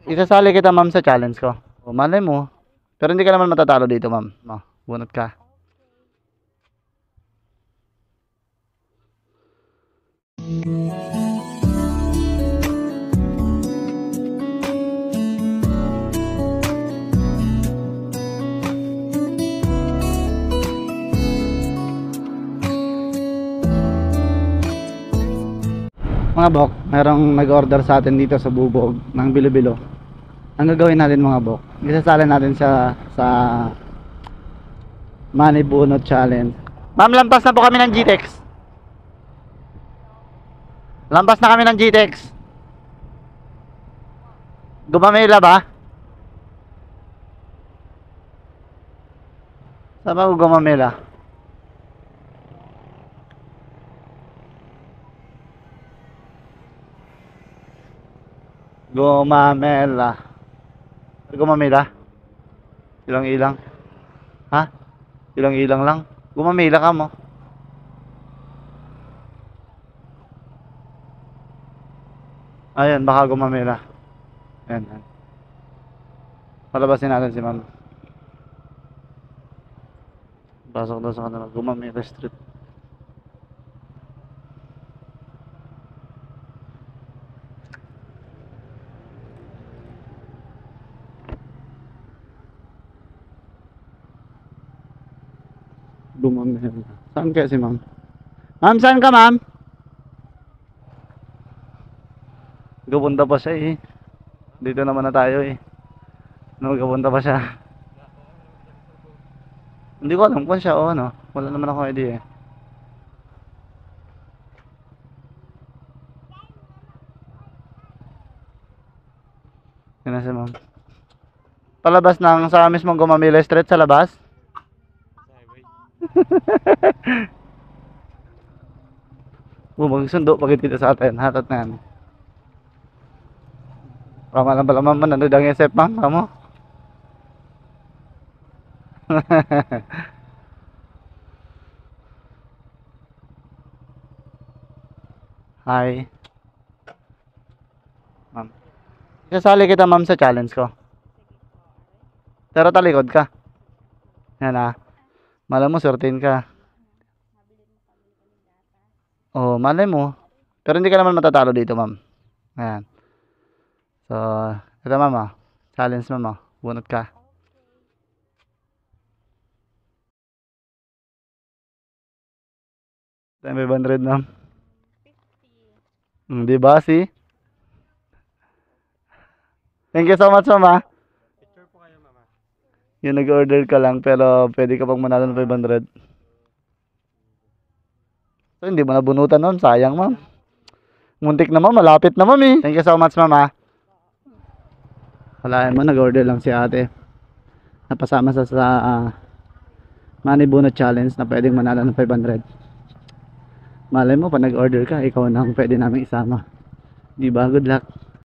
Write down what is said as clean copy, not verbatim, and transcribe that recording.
Isasali kita ma'am sa challenge ko. O, malay mo. Pero hindi ka naman matatalo dito ma'am. O, bunot ka. Mga bok, merong nag-order sa atin dito sa Bubog ng Bilo-Bilo. Ang gagawin natin mga bok, isasali natin siya sa Money Bunot Challenge. Ma'am, lampas na po kami ng GTEX. Lampas na kami ng GTEX. Gumamela ba? Saan ba gumamela? Gumamela. Gumamela? Ilang-ilang? Ha? Ilang-ilang lang? Gumamela ka mo. Ayan, baka gumamela. Ayan. Palabasin natin si ma'am. Pasok daw sa kanila. Gumamela Street. Gumamela. Saan kaya si ma'am? Ma'am, saan ka ma'am? Gapunta pa siya eh. Dito naman na tayo eh. Gapunta pa siya. Hindi ko alam kung siya o ano. Wala naman ako idea eh. Yan na si ma'am. Palabas ng sa mismong Gumamela Street sa labas. Magsundo pagit kita sa atin. Hatat na yan. Rama lang pala ma'am. Nandun ang isip ma'am. Ramo. Hi. Ma'am. Isasali kita ma'am sa challenge ko. Pero talikod ka. Yan ah. Malay mo, certain ka. Oh, malay mo. Pero hindi ka naman matatalo dito, ma'am. Ayan. So, ito ma'am ah. Challenge ma'am ah. Bunot ka. Ito yung 500 ma'am. 50. Di ba, si? Thank you so much, ma'am ah. Picture po kayo, ma'am. Yung nag-order ka lang, pero pwede ka pang manalo ng 500. So, hindi mo nabunutan ma'am. Sayang ma'am. Muntik na ma'am. Malapit na ma'am eh. Thank you so much ma'am ah. Wala mo, nag-order lang si ate. Napasama sa Money Bunot Challenge na pwedeng manalo ng 500. Malay mo, pag nag-order ka, ikaw na ang pwede namin isama. Di ba? Good luck.